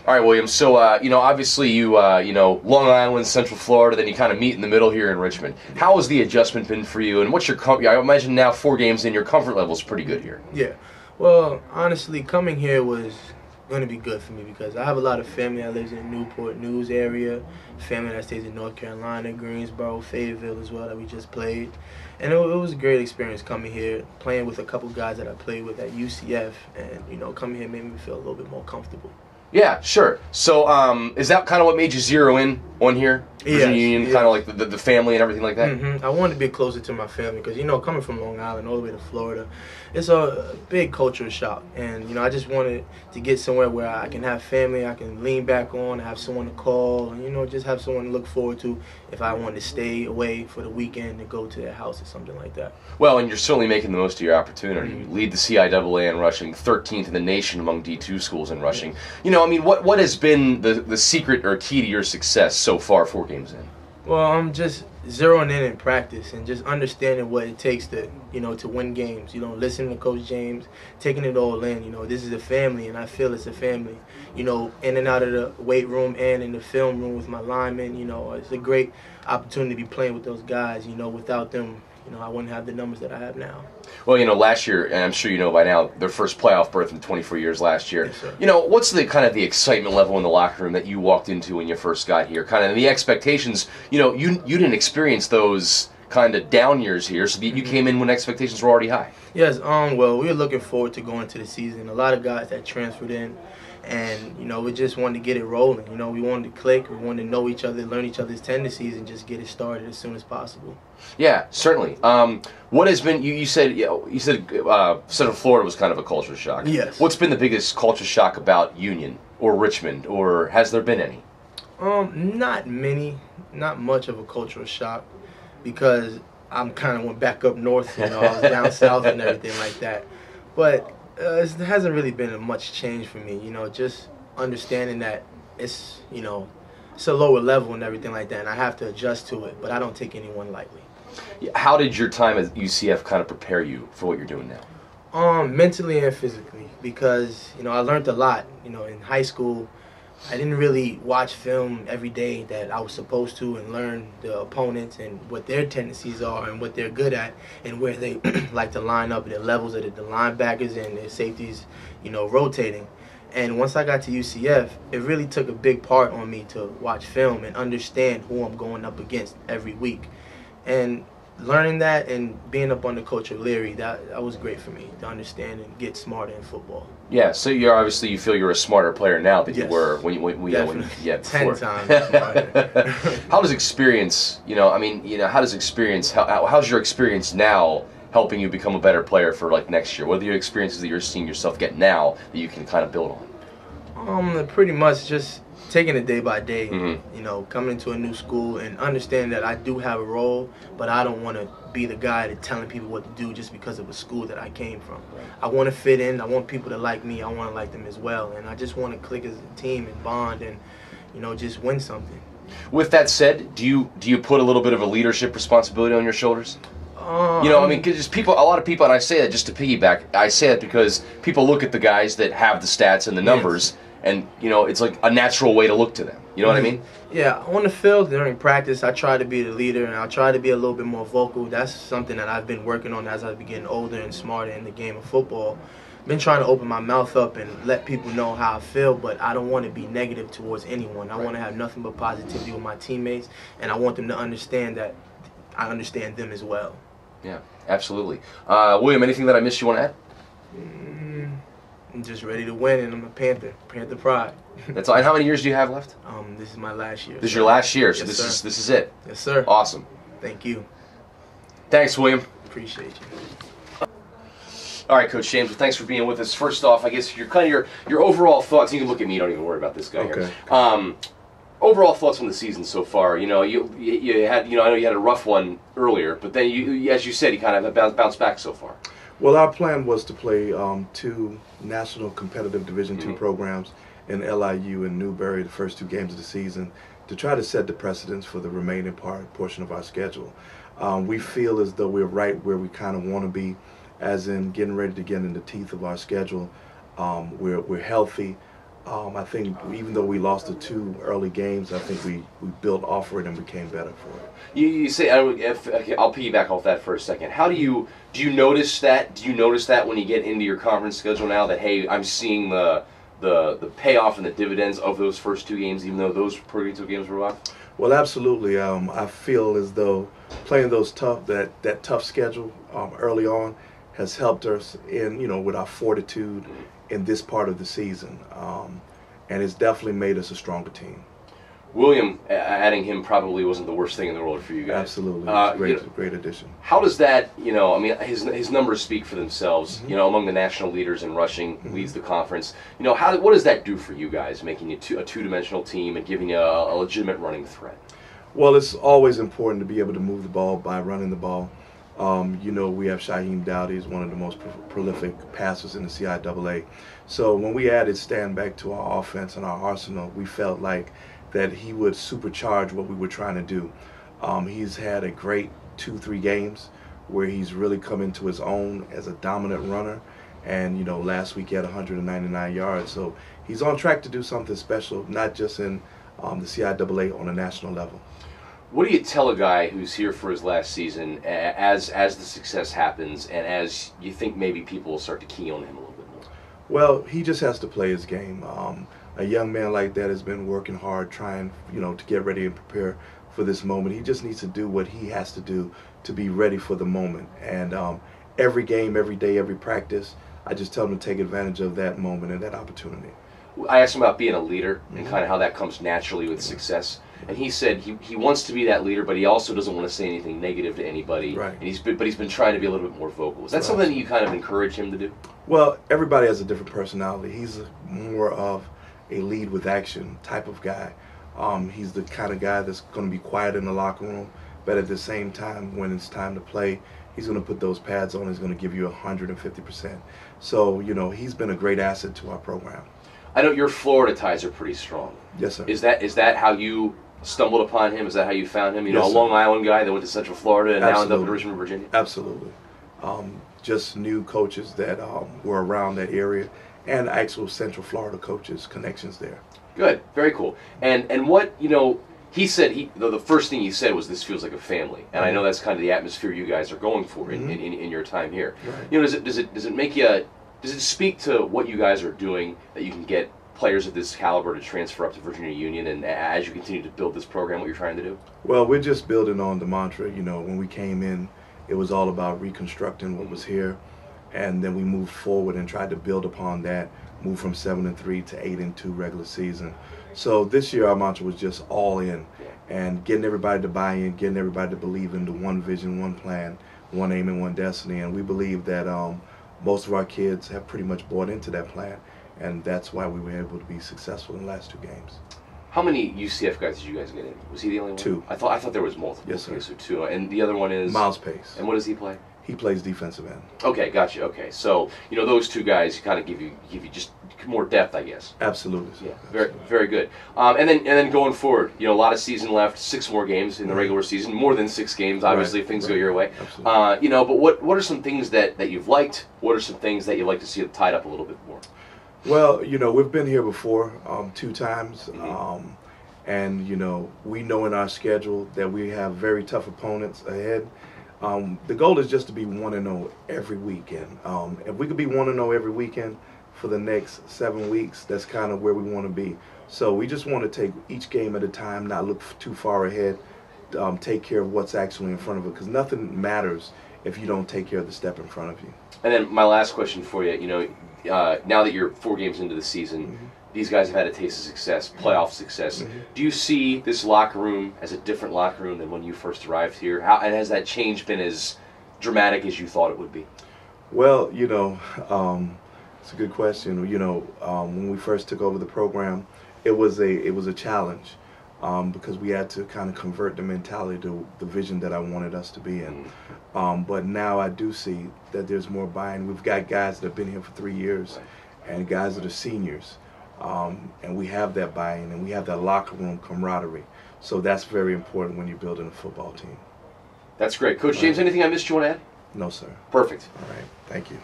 All right, William. So, obviously Long Island, Central Florida, then you kind of meet in the middle here in Richmond. How has the adjustment been for you, and what's your I imagine now 4 games in, your comfort level is pretty good here. Yeah. Well, honestly, coming here was going to be good for me because I have a lot of family that lives in the Newport News area, family that stays in North Carolina, Greensboro, Fayetteville as well that we just played. And it was a great experience coming here, playing with a couple guys that I played with at UCF, and, coming here made me feel a little bit more comfortable. Yeah, sure. So, is that kind of what made you zero in on here? Virginia Union, kind of like the family and everything like that? I wanted to be closer to my family because, coming from Long Island all the way to Florida, it's a big cultural shock. And, I just wanted to get somewhere where I can have family, I can lean back on, have someone to call, and, just have someone to look forward to if I wanted to stay away for the weekend and go to their house or something like that. Well, and you're certainly making the most of your opportunity. You lead the CIAA in rushing, 13th in the nation among D2 schools in rushing. What has been the secret or key to your success so far 4 games in? Well, I'm just zeroing in practice and just understanding what it takes to, to win games. Listening to Coach James, taking it all in. This is a family, and I feel it's a family. In and out of the weight room and in the film room with my linemen. It's a great opportunity to be playing with those guys. Without them, I wouldn't have the numbers that I have now. Well, last year, and I'm sure you know by now, their first playoff berth in 24 years last year. Yes, sir. What's the kind of the excitement level in the locker room that you walked into when you first got here? Kind of the expectations, you didn't experience those kind of down years here, so you came in when expectations were already high. Yes, well, we were looking forward to going to the season. A lot of guys that transferred in, and, we just wanted to get it rolling. We wanted to click, we wanted to know each other, learn each other's tendencies, and just get it started as soon as possible. Yeah, certainly. What has been, you said Central Florida was kind of a culture shock. Yes. What's been the biggest culture shock about Union or Richmond, or has there been any? Not many, not much of a cultural shock, because I'm kind of went back up north, I was down south and everything like that. But it hasn't really been much change for me, just understanding that it's, it's a lower level and everything like that, and I have to adjust to it, but I don't take anyone lightly. How did your time at UCF kind of prepare you for what you're doing now? Mentally and physically, because, I learned a lot, in high school. I didn't really watch film every day that I was supposed to and learn the opponents and what their tendencies are and what they're good at and where they like to line up, the levels of the linebackers and their safeties, rotating. And once I got to UCF, it really took a big part on me to watch film and understand who I'm going up against every week. And learning that and being up under Coach O'Leary, that was great for me to understand and get smarter in football. Yeah, so you feel you're a smarter player now than you were when before. 10 times smarter. How does experience, how's your experience now helping you become a better player for like next year? What are the experiences that you're seeing yourself get now that you can kind of build on? Pretty much just taking it day by day, coming into a new school and understanding that I do have a role, but I don't want to be the guy that's telling people what to do just because of a school that I came from. Right. I want to fit in. I want people to like me. I want to like them as well. And I just want to click as a team and bond and, just win something. With that said, do you put a little bit of a leadership responsibility on your shoulders? Because a lot of people, and I say that just to piggyback, I say that because people look at the guys that have the stats and the numbers, and, it's like a natural way to look to them. You know what I mean? Yeah, on the field, during practice, I try to be the leader, and I try to be a little bit more vocal. That's something that I've been working on as I've been getting older and smarter in the game of football. Been trying to open my mouth up and let people know how I feel, but I don't want to be negative towards anyone. I want to have nothing but positivity with my teammates, and I want them to understand that I understand them as well. Yeah, absolutely. William, anything that I missed you want to add? I'm just ready to win, and I'm a Panther pride. That's all. And how many years do you have left? This is my last year. This is your last year, so yes, this is it. Yes, sir. Awesome. Thank you. Thanks, William. Appreciate you. All right, Coach James. Well, thanks for being with us. First off, I guess your overall thoughts. You can look at me. Don't even worry about this guy here. Overall thoughts on the season so far. You had I know you had a rough one earlier, but then as you said, you kind of have bounced back so far. Well, our plan was to play 2 national competitive Division II programs in LIU and Newberry the first 2 games of the season to try to set the precedence for the remaining portion of our schedule. We feel as though we're right where we kind of want to be, as in getting ready to get in the teeth of our schedule. We're healthy. I think even though we lost the 2 early games, I think we built off it and became better for it. You say, okay, I'll piggyback off that for a second. How do you notice that? Do you notice that when you get into your conference schedule now that, hey, I'm seeing the payoff and the dividends of those first 2 games, even though those previous 2 games were rough? Well, absolutely. I feel as though playing that tough schedule early on has helped us in with our fortitude in this part of the season, and it's definitely made us a stronger team. William, adding him probably wasn't the worst thing in the world for you guys. Absolutely, great addition. How does that, I mean, his numbers speak for themselves. Mm-hmm. Among the national leaders in rushing, mm-hmm. leads the conference. What does that do for you guys, making you a two-dimensional team and giving you a legitimate running threat? Well, it's always important to be able to move the ball by running the ball. We have Shaheem Dowdy, is one of the most prolific passers in the CIAA. So when we added Stanback to our offense and our arsenal, we felt like that he would supercharge what we were trying to do. He's had a great 2-3 games where he's really come into his own as a dominant runner. And, last week he had 199 yards. So he's on track to do something special, not just in the CIAA, on a national level. What do you tell a guy who's here for his last season as the success happens and as you think maybe people will start to key on him a little bit more? Well, he just has to play his game. A young man like that has been working hard, trying, to get ready and prepare for this moment. He just needs to do what he has to do to be ready for the moment. And every game, every day, every practice, I just tell him to take advantage of that moment and that opportunity. I asked him about being a leader and kind of how that comes naturally with success. And he said he wants to be that leader, but he also doesn't want to say anything negative to anybody. Right. And he's been trying to be a little bit more vocal. Is that something that you kind of encourage him to do? Well, everybody has a different personality. He's more of a lead with action type of guy. He's the kind of guy that's going to be quiet in the locker room, but at the same time, when it's time to play, he's going to put those pads on. He's going to give you 150%. So, he's been a great asset to our program. I know your Florida ties are pretty strong. Yes, sir. Is that how you stumbled upon him? Is that how you found him? Yes, a Long Island guy that went to Central Florida and now ended up in Richmond, Virginia? Absolutely. Just new coaches that were around that area, and actual Central Florida coaches, connections there. Good. Very cool. And what, he said, the first thing he said was, this feels like a family. And I know that's kind of the atmosphere you guys are going for in your time here. Right. Does it make you, does it speak to what you guys are doing that you can get players of this caliber to transfer up to Virginia Union, and as you continue to build this program, what you're trying to do? Well, we're just building on the mantra. When we came in, it was all about reconstructing what was here, and then we moved forward and tried to build upon that, move from 7-3 to 8-2 regular season. So this year our mantra was just all in, and getting everybody to buy in, getting everybody to believe in the one vision, one plan, one aim, and one destiny. And we believe that most of our kids have pretty much bought into that plan, and that's why we were able to be successful in the last 2 games. How many UCF guys did you guys get in? Was he the only one? 2. I thought there was multiple. Yes, sir. Okay, so 2. And the other one is? Miles Pace. And what does he play? He plays defensive end. Okay, gotcha. Okay, so those 2 guys kind of give you just more depth, I guess. Absolutely. Yeah, very good. And then going forward, a lot of season left, 6 more games in the regular season, more than 6 games, obviously, if things go your way. Absolutely. But what are some things that you've liked? What are some things that you'd like to see tied up a little bit more? Well, we've been here before 2 times, and we know in our schedule that we have very tough opponents ahead. The goal is just to be 1-0 every weekend. If we could be 1-0 every weekend for the next 7 weeks, that's kind of where we want to be. So we just want to take each game at a time, not look too far ahead, take care of what's actually in front of it, because nothing matters if you don't take care of the step in front of you. And then my last question for you, now that you're 4 games into the season, these guys have had a taste of success, playoff success. Do you see this locker room as a different locker room than when you first arrived here? And has that change been as dramatic as you thought it would be? Well, it's a good question. When we first took over the program, it was a challenge because we had to kind of convert the mentality to the vision that I wanted us to be in. But now I do see that there's more buy-in. We've got guys that have been here for 3 years, and guys that are seniors. And we have that buy-in, and we have that locker room camaraderie. So that's very important when you're building a football team. That's great. Coach James, anything I missed you want to add? No, sir. Perfect. All right. Thank you.